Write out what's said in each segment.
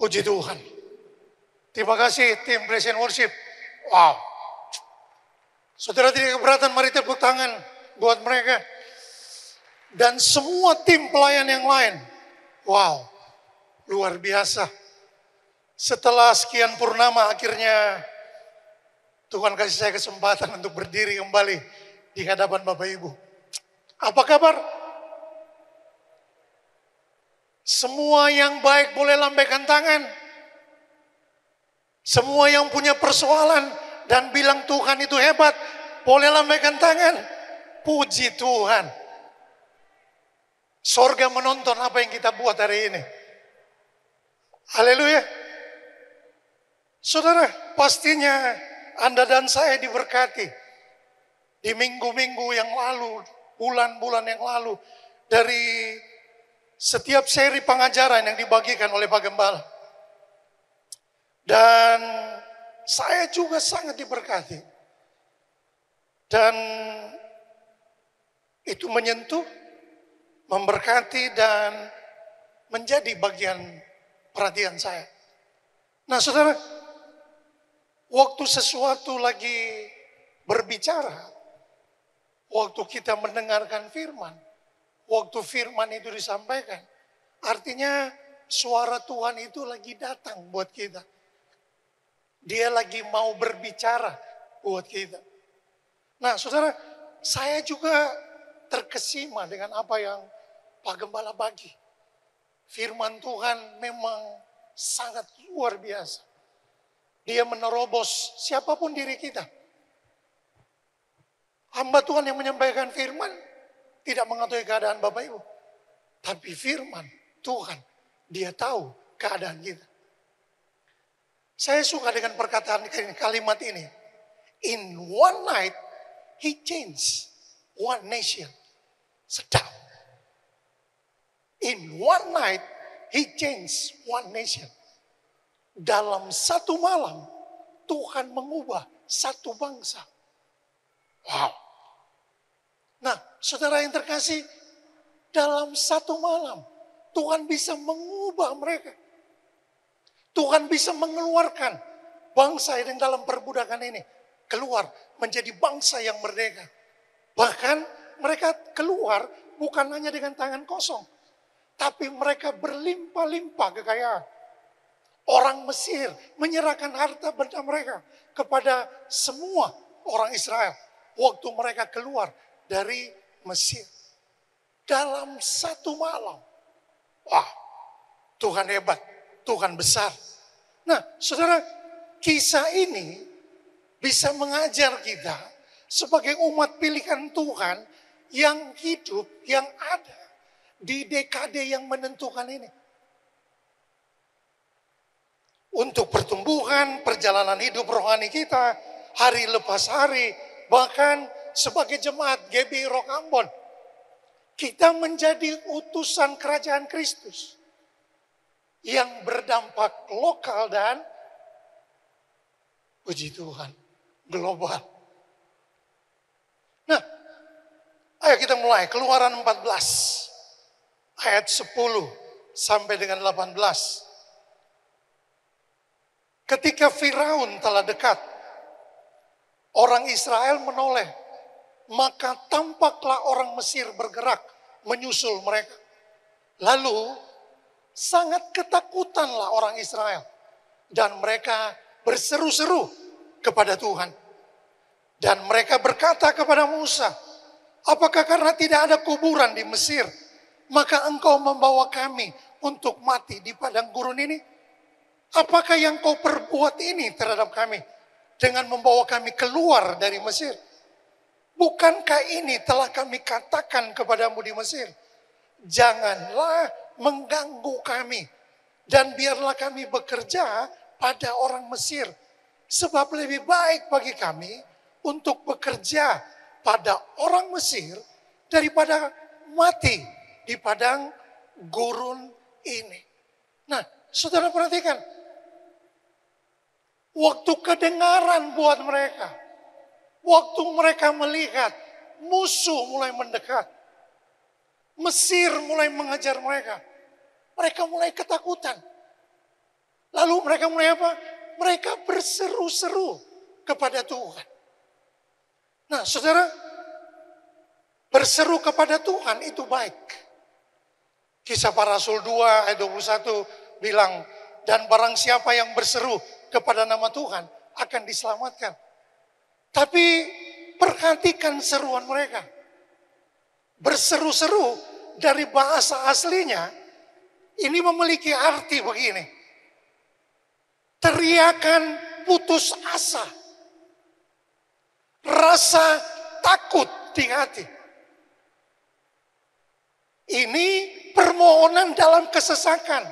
Puji Tuhan. Terima kasih tim Praise and Worship. Wow. Saudara tidak keberatan, mari tepuk tangan buat mereka. Dan semua tim pelayan yang lain. Wow, luar biasa. Setelah sekian purnama akhirnya Tuhan kasih saya kesempatan untuk berdiri kembali di hadapan Bapak Ibu. Apa kabar? Semua yang baik boleh lambaikan tangan. Semua yang punya persoalan dan bilang Tuhan itu hebat, boleh lambaikan tangan. Puji Tuhan. Sorga menonton apa yang kita buat hari ini. Haleluya. Saudara, pastinya Anda dan saya diberkati. Di minggu-minggu yang lalu, bulan-bulan yang lalu, dari setiap seri pengajaran yang dibagikan oleh Pak Gembala. Dan saya juga sangat diberkati. Dan itu menyentuh, memberkati, dan menjadi bagian perhatian saya. Nah saudara, waktu sesuatu lagi berbicara, waktu kita mendengarkan firman, waktu firman itu disampaikan, artinya suara Tuhan itu lagi datang buat kita. Dia lagi mau berbicara buat kita. Nah saudara, saya juga terkesima dengan apa yang Pak Gembala bagi. Firman Tuhan memang sangat luar biasa. Dia menerobos siapapun diri kita. Hamba Tuhan yang menyampaikan firman tidak mengetahui keadaan Bapak Ibu. Tapi firman Tuhan, dia tahu keadaan kita. Saya suka dengan perkataan kalimat ini. In one night, he changed one nation. Sedap. In one night, he changed one nation. Dalam satu malam, Tuhan mengubah satu bangsa. Wow. Nah, saudara yang terkasih, dalam satu malam, Tuhan bisa mengubah mereka. Tuhan bisa mengeluarkan bangsa yang dalam perbudakan ini keluar menjadi bangsa yang merdeka. Bahkan mereka keluar bukan hanya dengan tangan kosong, tapi mereka berlimpah-limpah kekayaan. Orang Mesir menyerahkan harta benda mereka kepada semua orang Israel waktu mereka keluar dari Mesir. Dalam satu malam. Wah, Tuhan hebat, Tuhan besar. Nah, saudara, kisah ini bisa mengajar kita sebagai umat pilihan Tuhan yang hidup, yang ada di dekade yang menentukan ini. Untuk pertumbuhan, perjalanan hidup rohani kita, hari lepas hari, bahkan sebagai jemaat GBI Rock Ambon, kita menjadi utusan kerajaan Kristus yang berdampak lokal dan puji Tuhan, global. Nah, ayo kita mulai. Keluaran 14 ayat 10 sampai dengan 18. Ketika Firaun telah dekat, orang Israel menoleh, maka tampaklah orang Mesir bergerak menyusul mereka. Lalu sangat ketakutanlah orang Israel. Dan mereka berseru-seru kepada Tuhan. Dan mereka berkata kepada Musa, apakah karena tidak ada kuburan di Mesir, maka engkau membawa kami untuk mati di padang gurun ini? Apakah yang kau perbuat ini terhadap kami dengan membawa kami keluar dari Mesir? Bukankah ini telah kami katakan kepadamu di Mesir? Janganlah mengganggu kami dan biarlah kami bekerja pada orang Mesir. Sebab lebih baik bagi kami untuk bekerja pada orang Mesir daripada mati di padang gurun ini. Nah, saudara perhatikan. Waktu kedengaran buat mereka. Waktu mereka melihat musuh mulai mendekat. Mesir mulai mengejar mereka. Mereka mulai ketakutan. Lalu mereka mulai apa? Mereka berseru-seru kepada Tuhan. Nah, saudara, berseru kepada Tuhan itu baik. Kisah Para Rasul 2 ayat 21 bilang, dan barang siapa yang berseru kepada nama Tuhan akan diselamatkan. Tapi perhatikan seruan mereka. Berseru-seru dari bahasa aslinya ini memiliki arti begini. Teriakan putus asa. Rasa takut di hati. Ini permohonan dalam kesesakan.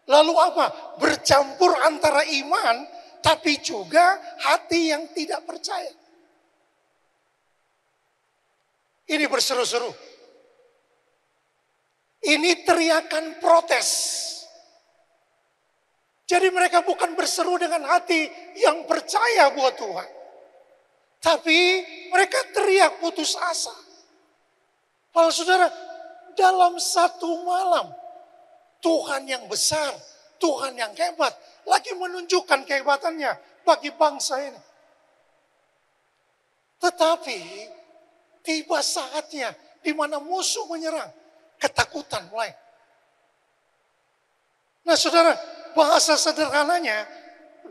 Lalu apa? Bercampur antara iman tapi juga hati yang tidak percaya. Ini berseru-seru. Ini teriakan protes. Jadi mereka bukan berseru dengan hati yang percaya buat Tuhan. Tapi mereka teriak putus asa. Kalau saudara, dalam satu malam, Tuhan yang besar, Tuhan yang hebat, lagi menunjukkan kehebatannya bagi bangsa ini. Tetapi tiba saatnya di mana musuh menyerang, ketakutan mulai. Nah saudara, bahasa sederhananya,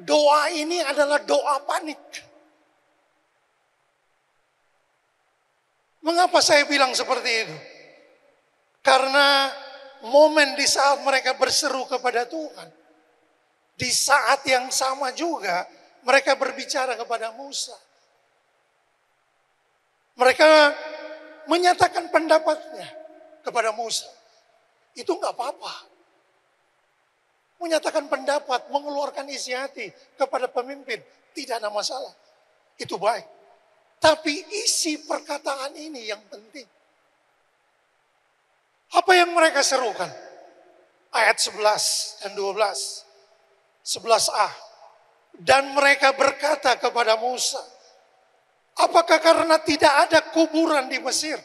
doa ini adalah doa panik. Mengapa saya bilang seperti itu? Karena momen di saat mereka berseru kepada Tuhan, di saat yang sama juga mereka berbicara kepada Musa. Mereka menyatakan pendapatnya kepada Musa. Itu nggak apa-apa. Menyatakan pendapat, mengeluarkan isi hati kepada pemimpin, tidak ada masalah. Itu baik. Tapi isi perkataan ini yang penting. Apa yang mereka serukan? Ayat 11 dan 12. 11a. Dan mereka berkata kepada Musa, apakah karena tidak ada kuburan di Mesir,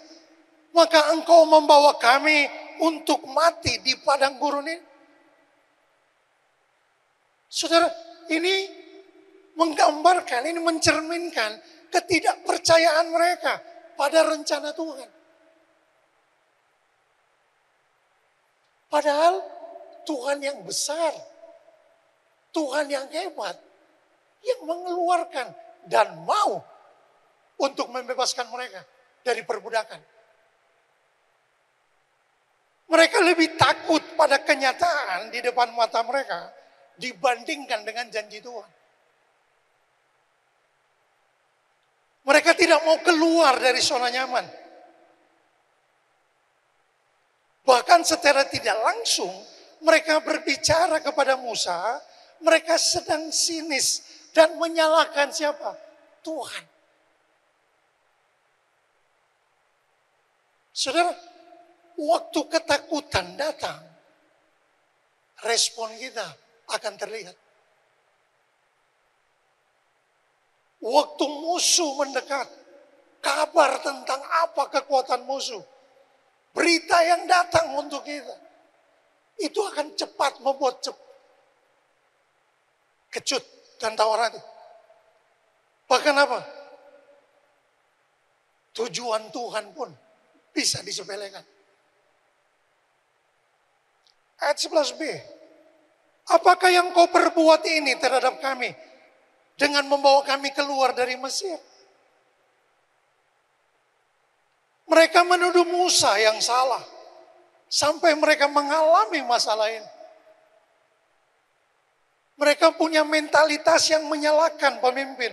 maka engkau membawa kami untuk mati di padang gurun ini? Saudara, ini menggambarkan, ini mencerminkan ketidakpercayaan mereka pada rencana Tuhan. Padahal Tuhan yang besar, Tuhan yang hebat, yang mengeluarkan dan mau untuk membebaskan mereka dari perbudakan. Mereka lebih takut pada kenyataan di depan mata mereka dibandingkan dengan janji Tuhan. Mereka tidak mau keluar dari zona nyaman. Bahkan secara tidak langsung mereka berbicara kepada Musa, mereka sedang sinis dan menyalahkan siapa? Tuhan. Saudara, waktu ketakutan datang, respon kita akan terlihat. Waktu musuh mendekat, kabar tentang apa kekuatan musuh, berita yang datang untuk kita, itu akan cepat membuat kecut dan tawar hati. Bahkan apa? Tujuan Tuhan pun bisa disepelekan. Ayat 11b. Apakah yang kau perbuat ini terhadap kami dengan membawa kami keluar dari Mesir? Mereka menuduh Musa yang salah sampai mereka mengalami masalah ini. Mereka punya mentalitas yang menyalahkan pemimpin,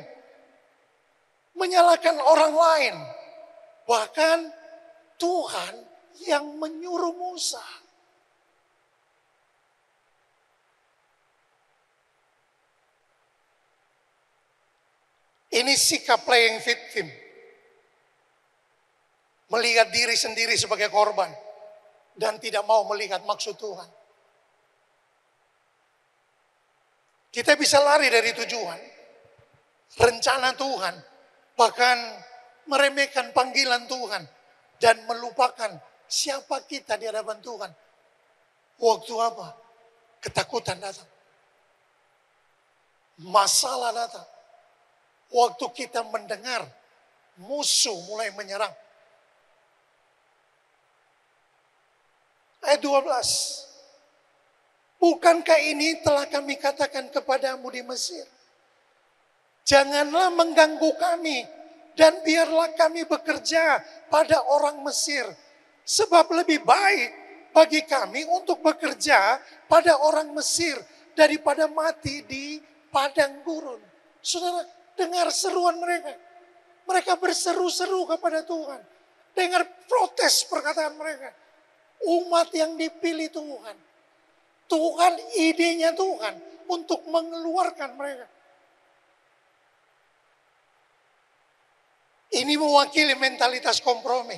menyalahkan orang lain, bahkan Tuhan yang menyuruh Musa. Ini sikap playing victim. Melihat diri sendiri sebagai korban. Dan tidak mau melihat maksud Tuhan. Kita bisa lari dari tujuan. Rencana Tuhan. Bahkan meremehkan panggilan Tuhan. Dan melupakan siapa kita di hadapan Tuhan. Waktu apa? Ketakutan datang. masalah datang. Waktu kita mendengar musuh mulai menyerang. Ayat 12. Bukankah ini telah kami katakan kepadamu di Mesir? Janganlah mengganggu kami dan biarlah kami bekerja pada orang Mesir. Sebab lebih baik bagi kami untuk bekerja pada orang Mesir daripada mati di padang gurun. Saudara, dengar seruan mereka. Mereka berseru-seru kepada Tuhan. Dengar protes perkataan mereka. Umat yang dipilih Tuhan. Tuhan, idenya Tuhan untuk mengeluarkan mereka. Ini mewakili mentalitas kompromi.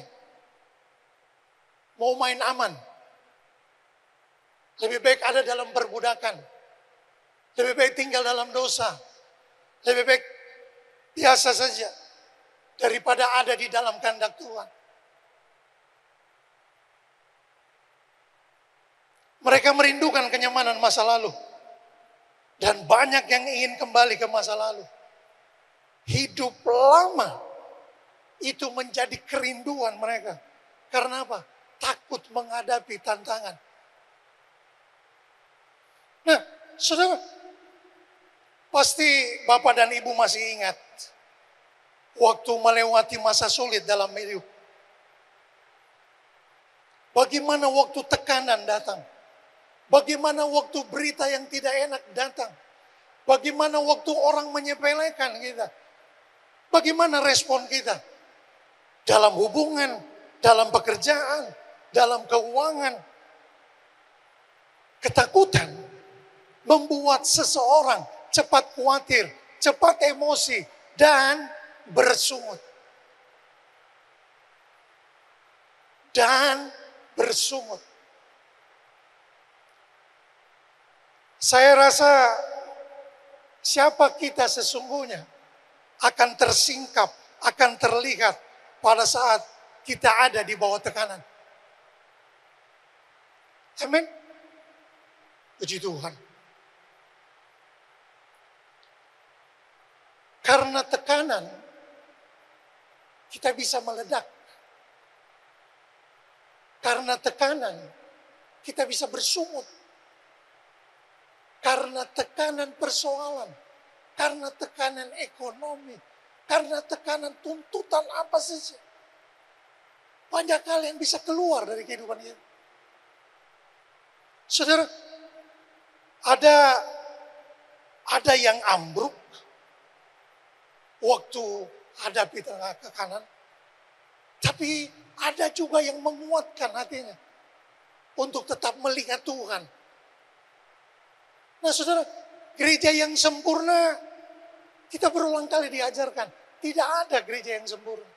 Mau main aman. Lebih baik ada dalam perbudakan. Lebih baik tinggal dalam dosa. Lebih baik biasa saja. Daripada ada di dalam kehendak Tuhan. Mereka merindukan kenyamanan masa lalu. Dan banyak yang ingin kembali ke masa lalu. Hidup lama itu menjadi kerinduan mereka. Karena apa? Takut menghadapi tantangan. Nah, saudara, pasti Bapak dan Ibu masih ingat. Waktu melewati masa sulit dalam hidup. Bagaimana waktu tekanan datang. Bagaimana waktu berita yang tidak enak datang. Bagaimana waktu orang menyepelekan kita. Bagaimana respon kita. Dalam hubungan, dalam pekerjaan, dalam keuangan. Ketakutan membuat seseorang cepat khawatir, cepat emosi, dan bersungut. Dan bersungut. Saya rasa siapa kita sesungguhnya akan tersingkap, akan terlihat pada saat kita ada di bawah tekanan. Amin. Puji Tuhan. Karena tekanan, kita bisa meledak. Karena tekanan, kita bisa bersungut. Karena tekanan persoalan, karena tekanan ekonomi, karena tekanan tuntutan apa saja. Banyak hal yang bisa keluar dari kehidupan kita. Saudara, ada yang ambruk waktu hadapi tekanan, tapi ada juga yang menguatkan hatinya untuk tetap melihat Tuhan. Nah saudara, gereja yang sempurna, kita berulang kali diajarkan, tidak ada gereja yang sempurna.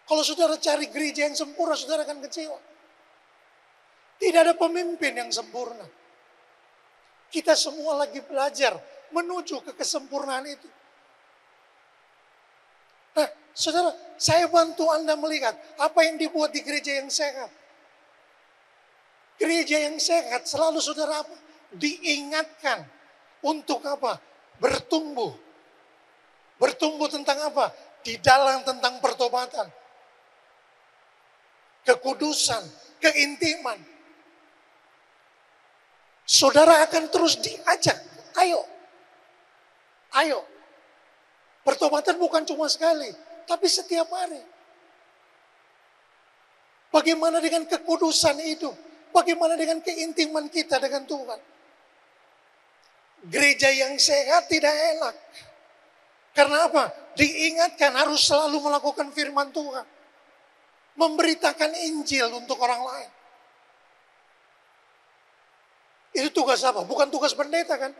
Kalau saudara cari gereja yang sempurna, saudara akan kecewa. Tidak ada pemimpin yang sempurna. Kita semua lagi belajar menuju ke kesempurnaan itu. Nah saudara, saya bantu Anda melihat apa yang dibuat di gereja yang sehat. Gereja yang sehat selalu saudara apa? Diingatkan untuk apa? Bertumbuh. Bertumbuh tentang apa? Di dalam tentang pertobatan. Kekudusan, keintiman. Saudara akan terus diajak. Ayo. Ayo. Pertobatan bukan cuma sekali, tapi setiap hari. Bagaimana dengan kekudusan hidup? Bagaimana dengan keintiman kita dengan Tuhan? Gereja yang sehat tidak enak. Karena apa? Diingatkan harus selalu melakukan firman Tuhan. Memberitakan Injil untuk orang lain. Itu tugas apa? Bukan tugas pendeta kan?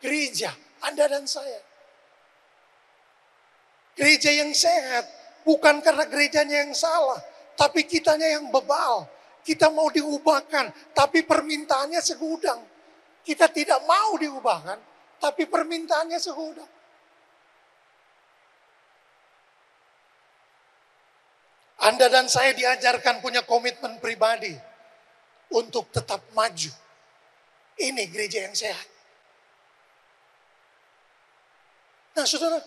Gereja, Anda dan saya. Gereja yang sehat bukan karena gerejanya yang salah, tapi kitanya yang bebal. Kita mau diubahkan, tapi permintaannya segudang. Kita tidak mau diubahkan, tapi permintaannya segudang. Anda dan saya diajarkan punya komitmen pribadi untuk tetap maju. Ini gereja yang sehat. Nah saudara,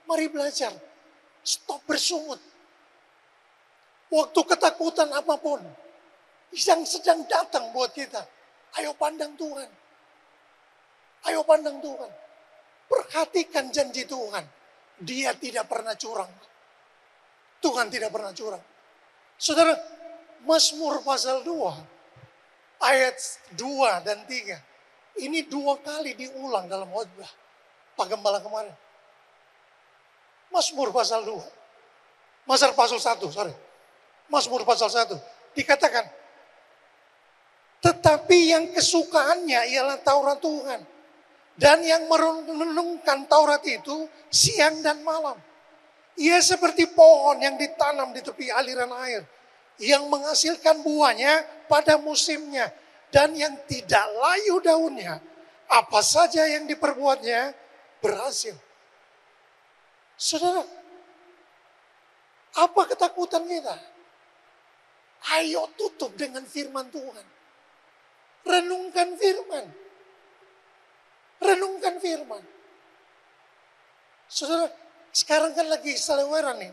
mari belajar. Stop bersungut. Waktu ketakutan apapun yang sedang datang buat kita, ayo pandang Tuhan. Ayo pandang Tuhan. Perhatikan janji Tuhan. Dia tidak pernah curang. Tuhan tidak pernah curang. Saudara, Mazmur pasal 2, ayat 2 dan 3. Ini 2 kali diulang dalam khotbah Pak Gembala kemarin. Mazmur pasal 2. Mazmur pasal 1, sorry. Mazmur pasal 1. Dikatakan, tetapi yang kesukaannya ialah Taurat Tuhan. Dan yang merenungkan Taurat itu siang dan malam. Ia seperti pohon yang ditanam di tepi aliran air. Yang menghasilkan buahnya pada musimnya. Dan yang tidak layu daunnya. Apa saja yang diperbuatnya berhasil. Saudara, apa ketakutan kita? Ayo tutup dengan firman Tuhan. Renungkan firman. Renungkan firman. Saudara, sekarang kan lagi seleweran nih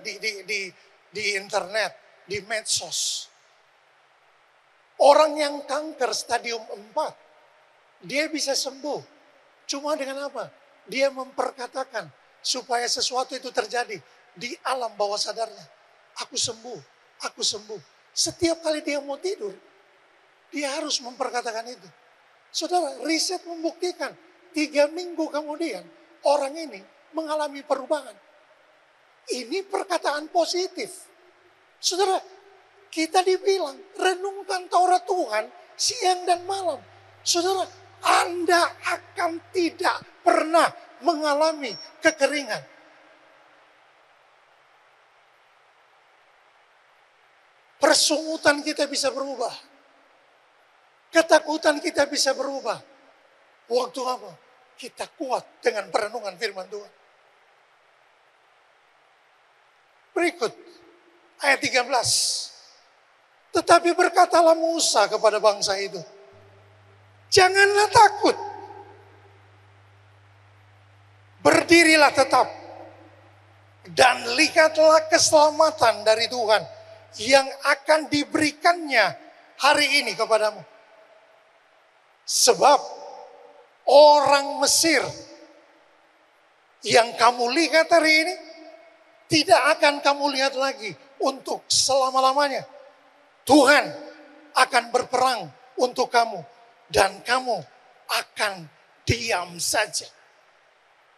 di internet, di medsos. Orang yang kanker stadium 4, dia bisa sembuh. Cuma dengan apa? Dia memperkatakan supaya sesuatu itu terjadi di alam bawah sadarnya. Aku sembuh, aku sembuh. Setiap kali dia mau tidur, dia harus memperkatakan itu. Saudara, riset membuktikan 3 minggu kemudian orang ini mengalami perubahan. Ini perkataan positif. Saudara, kita dibilang renungkan Taurat Tuhan siang dan malam. Saudara, Anda akan tidak pernah mengalami kekeringan. Persungutan kita bisa berubah. Ketakutan kita bisa berubah. Waktu apa? Kita kuat dengan perenungan firman Tuhan. Berikut ayat 13. Tetapi berkatalah Musa kepada bangsa itu, janganlah takut. Berdirilah tetap. Dan lihatlah keselamatan dari Tuhan yang akan diberikannya hari ini kepadamu. Sebab orang Mesir yang kamu lihat hari ini tidak akan kamu lihat lagi untuk selama-lamanya. Tuhan akan berperang untuk kamu dan kamu akan diam saja.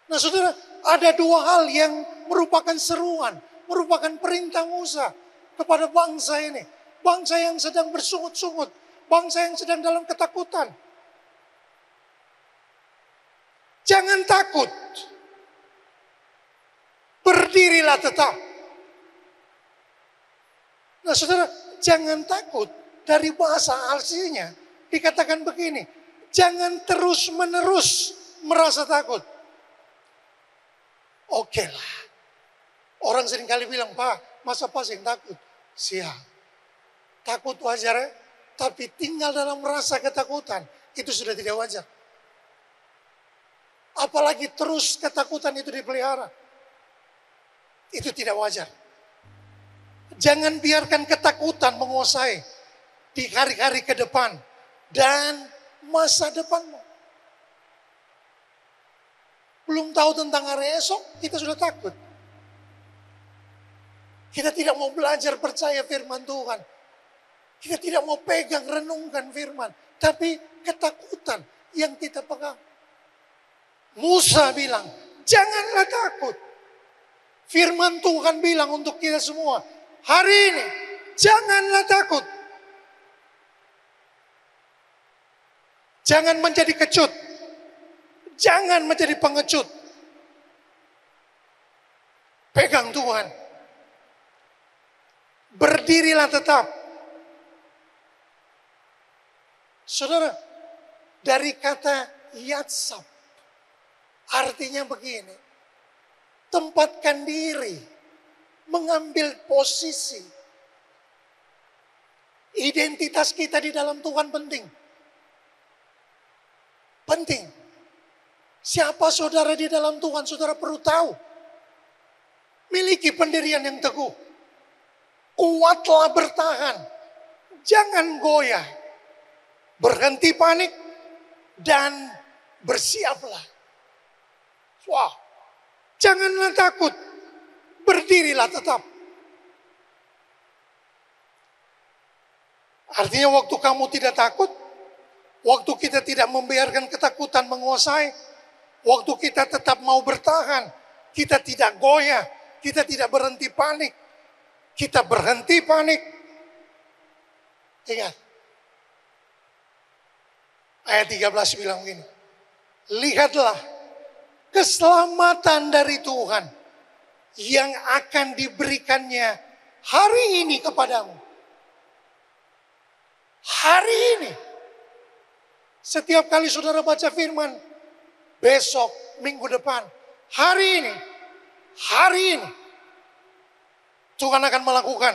Nah saudara, ada 2 hal yang merupakan seruan, merupakan perintah Musa kepada bangsa ini. Bangsa yang sedang bersungut-sungut, bangsa yang sedang dalam ketakutan. Jangan takut. Berdirilah tetap. Nah saudara, jangan takut. Dari bahasa aslinya dikatakan begini. Jangan terus-menerus merasa takut. Oke lah. Orang seringkali bilang, Pak, masa pasien takut? Siap. Takut wajar ya. Tapi tinggal dalam rasa ketakutan. Itu sudah tidak wajar. Apalagi terus ketakutan itu dipelihara. Itu tidak wajar. Jangan biarkan ketakutan menguasai di hari-hari ke depan dan masa depanmu. Belum tahu tentang hari esok, kita sudah takut. Kita tidak mau belajar percaya firman Tuhan. Kita tidak mau pegang, renungkan firman. Tapi ketakutan yang kita pegang. Musa bilang, janganlah takut. Firman Tuhan bilang untuk kita semua, hari ini janganlah takut. Jangan menjadi kecut. Jangan menjadi pengecut. Pegang Tuhan. Berdirilah tetap. Saudara, dari kata yatsab, artinya begini. Tempatkan diri, mengambil posisi. Identitas kita di dalam Tuhan penting. Penting. Siapa saudara di dalam Tuhan, saudara perlu tahu. Miliki pendirian yang teguh. Kuatlah bertahan. Jangan goyah. Berhenti panik. Dan bersiaplah. Wah, janganlah takut. Berdirilah tetap. Artinya waktu kamu tidak takut, waktu kita tidak membiarkan ketakutan menguasai, waktu kita tetap mau bertahan, kita tidak goyah, kita tidak berhenti panik, kita berhenti panik. Ingat, ayat 13 bilang begini, lihatlah keselamatan dari Tuhan yang akan diberikannya hari ini kepadamu. Hari ini. Setiap kali saudara baca firman, besok, minggu depan, hari ini, Tuhan akan melakukan.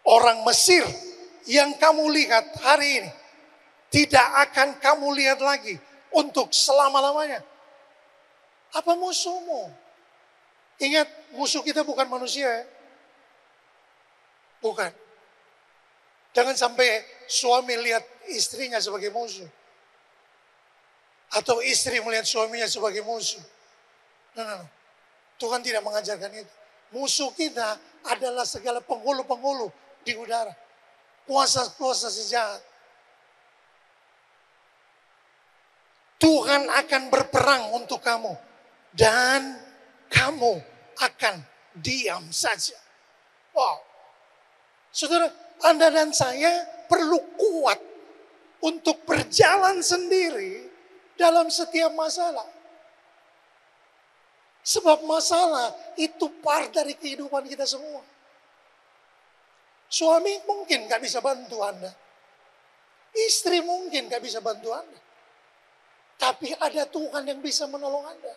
Orang Mesir yang kamu lihat hari ini, tidak akan kamu lihat lagi untuk selama-lamanya. Apa musuhmu? Ingat, musuh kita bukan manusia ya. Bukan. Jangan sampai suami lihat istrinya sebagai musuh. Atau istri melihat suaminya sebagai musuh. No. Tuhan tidak mengajarkan itu. Musuh kita adalah segala penghulu-penghulu di udara. Kuasa-kuasa sejahat. Tuhan akan berperang untuk kamu. Dan kamu akan diam saja. Wow. Saudara, Anda dan saya perlu kuat untuk berjalan sendiri dalam setiap masalah. Sebab masalah itu part dari kehidupan kita semua. Suami mungkin gak bisa bantu Anda. Istri mungkin gak bisa bantu Anda. Tapi ada Tuhan yang bisa menolong Anda.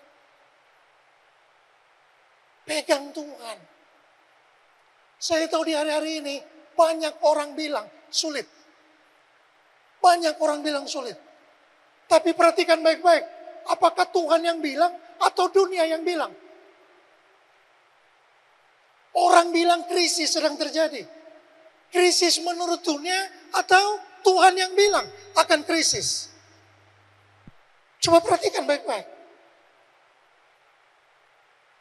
Pegang Tuhan. Saya tahu di hari-hari ini banyak orang bilang sulit. Banyak orang bilang sulit. Tapi perhatikan baik-baik. Apakah Tuhan yang bilang atau dunia yang bilang? Orang bilang krisis sedang terjadi. Krisis menurut dunia atau Tuhan yang bilang akan krisis? Coba perhatikan baik-baik.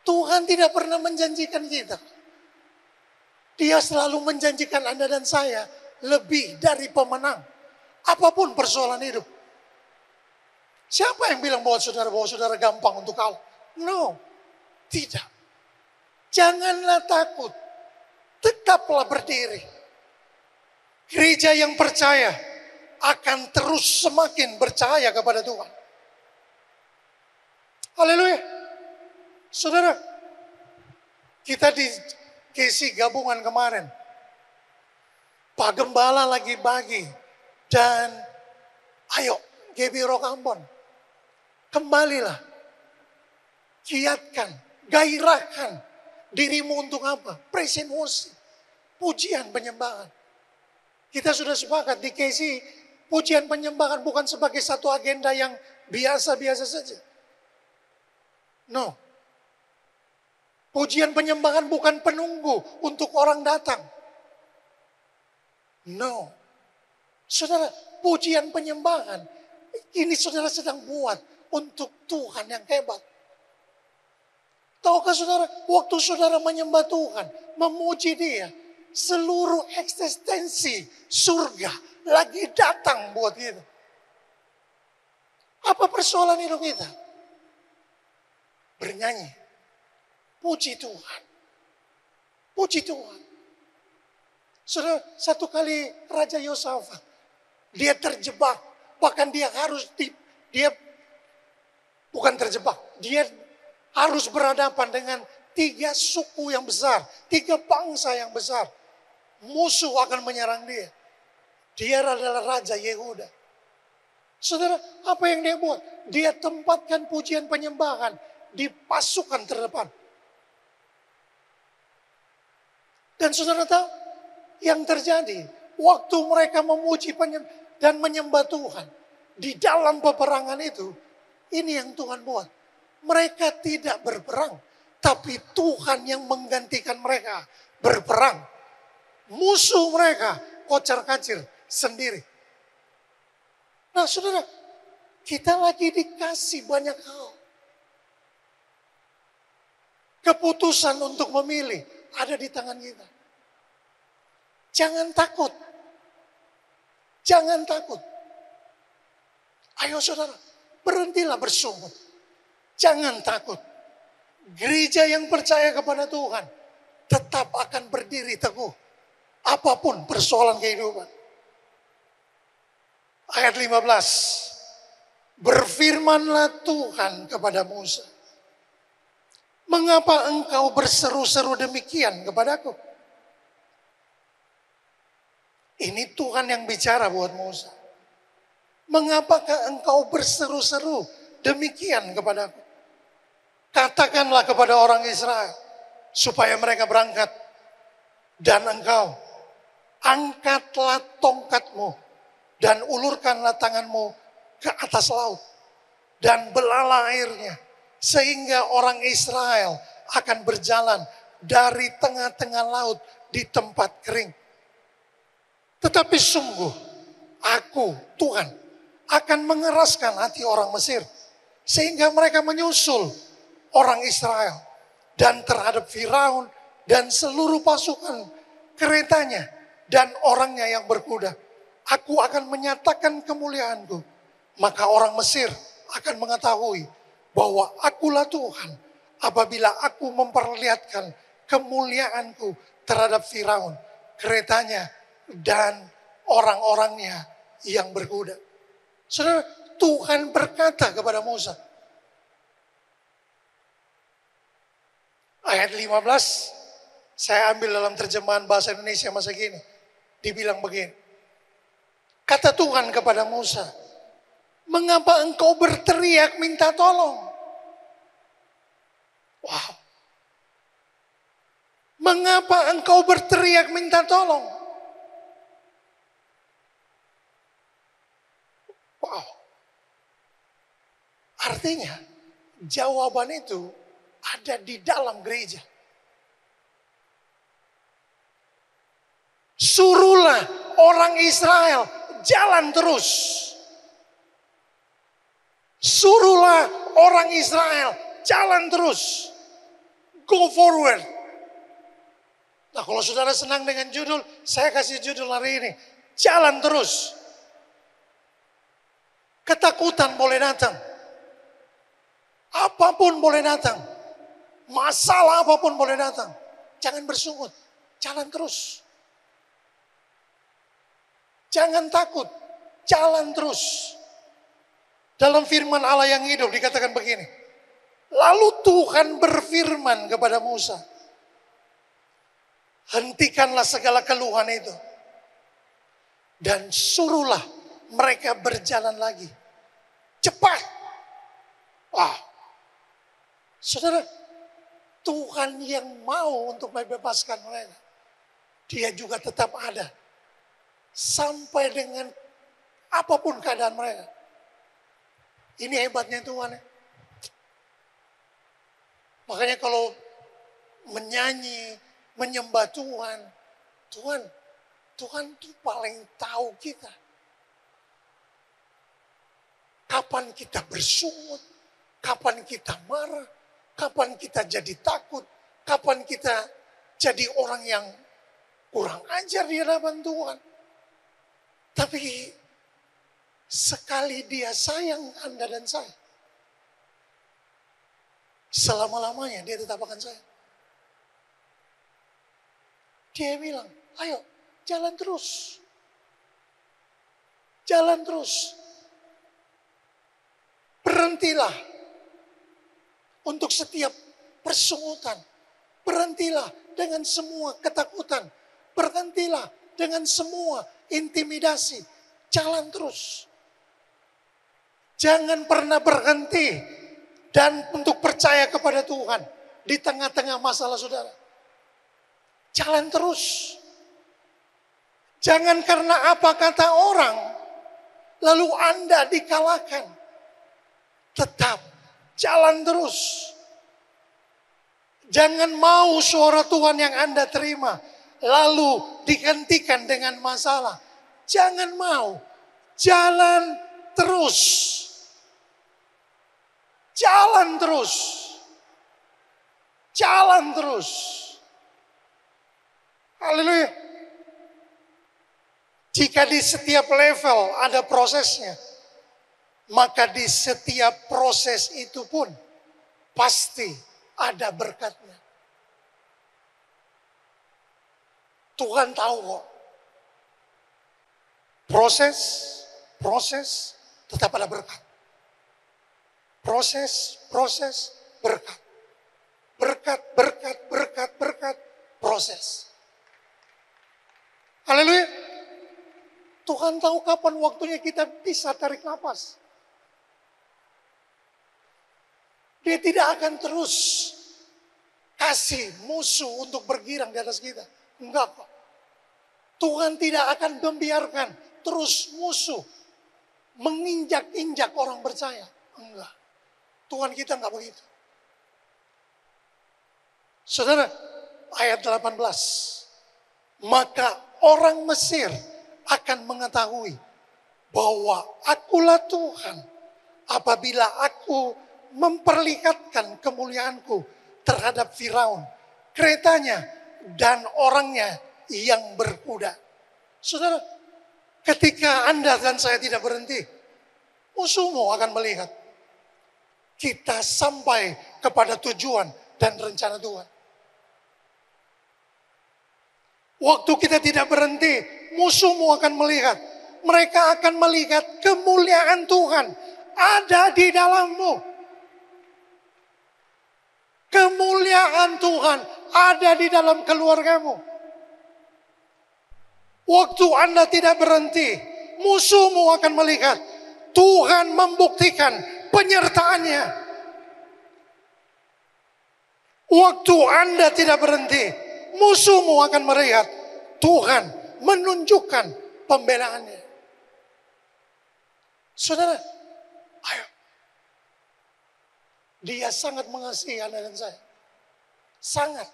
Tuhan tidak pernah menjanjikan kita. Dia selalu menjanjikan Anda dan saya lebih dari pemenang. Apapun persoalan hidup. Siapa yang bilang bahwa saudara gampang untuk kalah? No, tidak. Janganlah takut. Tetaplah berdiri. Gereja yang percaya akan terus semakin percaya kepada Tuhan. Haleluya. Saudara, kita di KC gabungan kemarin. Pak Gembala lagi bagi. Dan ayo GB Rock Ambon. Kembalilah. Giatkan. Gairahkan dirimu untuk apa? Praise and worship. Pujian penyembahan. Kita sudah sepakat di KC. Pujian penyembahan bukan sebagai satu agenda yang biasa-biasa saja. No. Pujian penyembahan bukan penunggu untuk orang datang. No. Saudara, pujian penyembahan ini saudara sedang buat untuk Tuhan yang hebat. Tahukah saudara, waktu saudara menyembah Tuhan, memuji Dia, seluruh eksistensi surga lagi datang buat kita. Apa persoalan hidup kita? Bernyanyi. Puji Tuhan. Puji Tuhan. Saudara, satu kali Raja Yosafat, dia terjebak. Bahkan dia bukan terjebak. Dia harus berhadapan dengan 3 suku yang besar. 3 bangsa yang besar. Musuh akan menyerang dia. Dia adalah Raja Yehuda. Saudara, apa yang dia buat? Dia tempatkan pujian penyembahan di pasukan terdepan. Dan saudara tahu yang terjadi waktu mereka memuji dan menyembah Tuhan di dalam peperangan itu, Ini yang Tuhan buat. Mereka tidak berperang, tapi Tuhan yang menggantikan mereka berperang. Musuh mereka kocar-kacir sendiri. Nah saudara, kita lagi dikasih banyak hal. Keputusan untuk memilih ada di tangan kita. Jangan takut. Jangan takut. Ayo saudara, berhentilah bersungut. Jangan takut. Gereja yang percaya kepada Tuhan tetap akan berdiri teguh. Apapun persoalan kehidupan. Ayat 15. Berfirmanlah Tuhan kepada Musa. Mengapa engkau berseru-seru demikian kepadaku? Ini Tuhan yang bicara buat Musa. Mengapakah engkau berseru-seru demikian kepadaku? Katakanlah kepada orang Israel supaya mereka berangkat. Dan engkau angkatlah tongkatmu dan ulurkanlah tanganmu ke atas laut. Dan belalah airnya sehingga orang Israel akan berjalan dari tengah-tengah laut di tempat kering. Tetapi sungguh aku, Tuhan, akan mengeraskan hati orang Mesir. Sehingga mereka menyusul orang Israel. Dan terhadap Firaun dan seluruh pasukan keretanya dan orangnya yang berkuda. Aku akan menyatakan kemuliaanku. Maka orang Mesir akan mengetahui bahwa akulah Tuhan. Apabila aku memperlihatkan kemuliaanku terhadap Firaun, keretanya, dan orang-orangnya yang berkuda. Saudara, Tuhan berkata kepada Musa. Ayat 15, saya ambil dalam terjemahan bahasa Indonesia masa kini. Dibilang begini. Kata Tuhan kepada Musa, mengapa engkau berteriak minta tolong? Wow. Mengapa engkau berteriak minta tolong? Wow. Artinya jawaban itu ada di dalam gereja. Suruhlah orang Israel jalan terus. Suruhlah orang Israel jalan terus. Go forward. Nah kalau saudara senang dengan judul, saya kasih judul hari ini. Jalan terus. Ketakutan boleh datang. Apapun boleh datang. Masalah apapun boleh datang. Jangan bersungut. Jalan terus. Jangan takut. Jalan terus. Dalam firman Allah yang hidup dikatakan begini. Lalu Tuhan berfirman kepada Musa. Hentikanlah segala keluhan itu. Dan suruhlah mereka berjalan lagi. Cepat. Wah. Saudara, Tuhan yang mau untuk membebaskan mereka. Dia juga tetap ada. Sampai dengan apapun keadaan mereka. Ini hebatnya Tuhan. Makanya kalau menyanyi, menyembah Tuhan. Tuhan tuh paling tahu kita. Kapan kita bersungut, kapan kita marah, kapan kita jadi takut, kapan kita jadi orang yang kurang ajar di hadapan Tuhan. Tapi sekali Dia sayang Anda dan saya, selama-lamanya Dia tetap akan sayang. Dia bilang, ayo jalan terus. Jalan terus. Berhentilah untuk setiap persungutan. Berhentilah dengan semua ketakutan. Berhentilah dengan semua intimidasi. Jalan terus. Jangan pernah berhenti dan untuk percaya kepada Tuhan di tengah-tengah masalah saudara. Jalan terus. Jangan karena apa kata orang lalu Anda dikalahkan. Tetap jalan terus. Jangan mau suara Tuhan yang Anda terima lalu digantikan dengan masalah. Jangan mau. Jalan terus. Jalan terus. Jalan terus. Haleluya. Jika di setiap level ada prosesnya, maka di setiap proses itu pun pasti ada berkatnya. Tuhan tahu kok. Proses tetap ada berkat. Proses, berkat. Berkat, proses. Haleluya. Tuhan tahu kapan waktunya kita bisa tarik nafas. Dia tidak akan terus kasih musuh untuk bergirang di atas kita. Enggak kok. Tuhan tidak akan membiarkan terus musuh menginjak-injak orang percaya. Enggak. Tuhan kita enggak begitu. Saudara, ayat 18. Maka orang Mesir akan mengetahui bahwa akulah Tuhan apabila aku memperlihatkan kemuliaanku terhadap Firaun, keretanya dan orangnya yang berkuda. Saudara, ketika Anda dan saya tidak berhenti, musuhmu akan melihat kita sampai kepada tujuan dan rencana Tuhan. Waktu kita tidak berhenti, musuhmu akan melihat. Mereka akan melihat kemuliaan Tuhan ada di dalammu. Kemuliaan Tuhan ada di dalam keluargamu. Waktu Anda tidak berhenti, musuhmu akan melihat Tuhan membuktikan penyertaannya. Waktu Anda tidak berhenti, musuhmu akan melihat Tuhan menunjukkan pembelaannya. Saudara, ayo. Dia sangat mengasihi Anda dan saya. Sangat.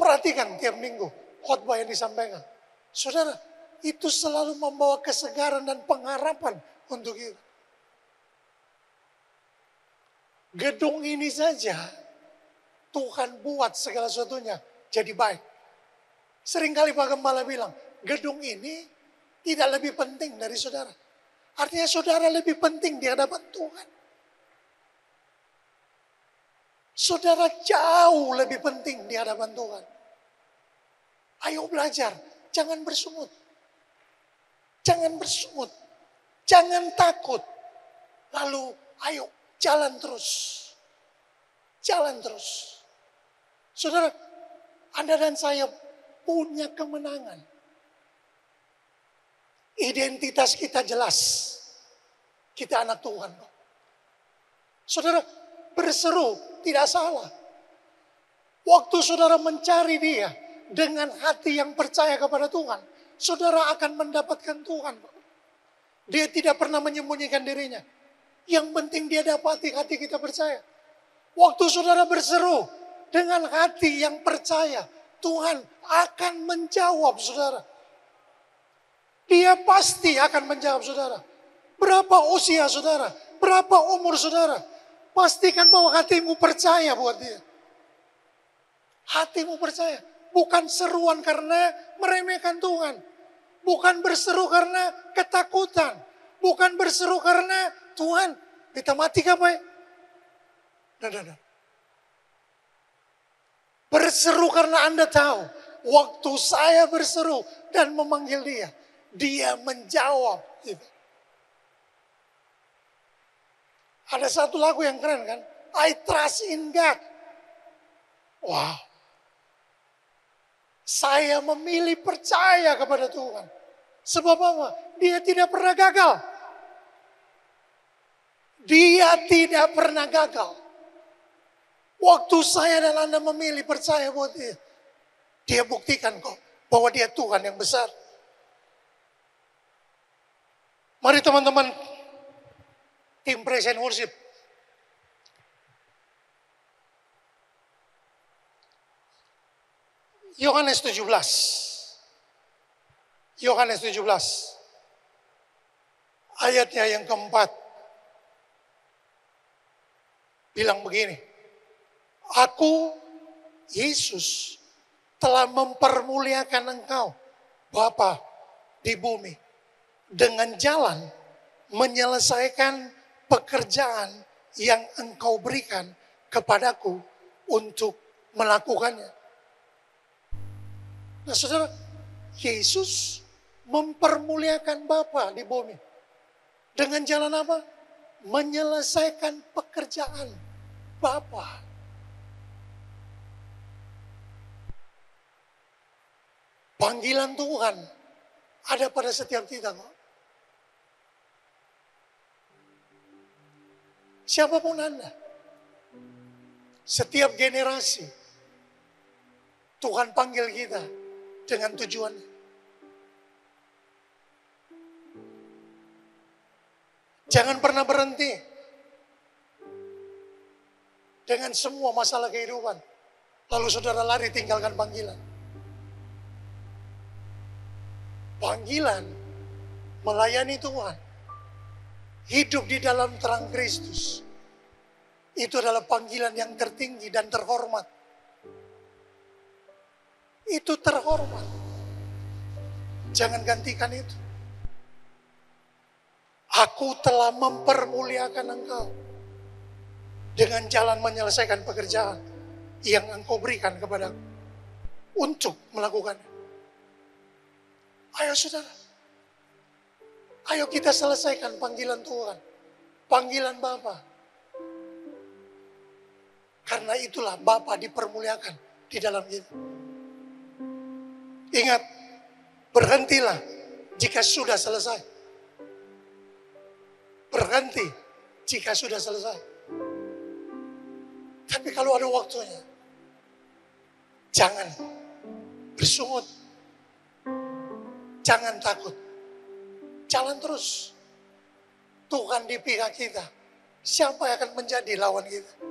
Perhatikan tiap minggu khotbah yang disampaikan. Saudara, itu selalu membawa kesegaran dan pengharapan untuk kita. Gedung ini saja Tuhan buat segala sesuatunya jadi baik. Seringkali Pak Gembala bilang, gedung ini tidak lebih penting dari saudara. Artinya saudara lebih penting di hadapan Tuhan. Saudara jauh lebih penting di hadapan Tuhan. Ayo belajar, jangan bersungut. Jangan bersungut, jangan takut. Lalu ayo jalan terus. Jalan terus. Saudara, Anda dan saya punya kemenangan. Identitas kita jelas. Kita anak Tuhan. Saudara, berseru tidak salah. Waktu saudara mencari Dia dengan hati yang percaya kepada Tuhan, saudara akan mendapatkan Tuhan. Dia tidak pernah menyembunyikan dirinya. Yang penting Dia dapati hati kita percaya. Waktu saudara berseru dengan hati yang percaya, Tuhan akan menjawab saudara. Dia pasti akan menjawab saudara. Berapa usia saudara? Berapa umur saudara? Pastikan bahwa hatimu percaya buat Dia. Hatimu percaya. Bukan seruan karena meremehkan Tuhan. Bukan berseru karena ketakutan. Bukan berseru karena Tuhan, kita mati apa ya? Nah. Berseru karena Anda tahu. Waktu saya berseru dan memanggil Dia, Dia menjawab. Gitu. Ada satu lagu yang keren kan? I trust in God. Wow. Saya memilih percaya kepada Tuhan. Sebab apa? Dia tidak pernah gagal. Dia tidak pernah gagal. Waktu saya dan Anda memilih percaya buat Dia, Dia buktikan kok bahwa Dia Tuhan yang besar. Mari teman-teman, tim praise and worship. Yohanes 17. Yohanes 17. Ayatnya yang keempat. Bilang begini. Aku, Yesus, telah mempermuliakan engkau, Bapa, di bumi. Dengan jalan menyelesaikan pekerjaan yang engkau berikan kepadaku untuk melakukannya. Nah saudara, Yesus mempermuliakan Bapa di bumi. Dengan jalan apa? Menyelesaikan pekerjaan Bapa. Panggilan Tuhan ada pada setiap kita kok. Siapapun Anda. Setiap generasi. Tuhan panggil kita dengan tujuan. Jangan pernah berhenti dengan semua masalah kehidupan. Lalu saudara lari tinggalkan panggilan. Panggilan melayani Tuhan. Hidup di dalam terang Kristus. Itu adalah panggilan yang tertinggi dan terhormat. Itu terhormat. Jangan gantikan itu. Aku telah mempermuliakan engkau dengan jalan menyelesaikan pekerjaan yang engkau berikan kepadaku untuk melakukannya. Ayo saudara, ayo kita selesaikan panggilan Tuhan, panggilan Bapa. Karena itulah Bapa dipermuliakan di dalam kita. Ingat, berhentilah jika sudah selesai. Berhenti jika sudah selesai. Tapi kalau ada waktunya, jangan bersungut. Jangan takut. Jalan terus. Tuhan di pihak kita. Siapa yang akan menjadi lawan kita?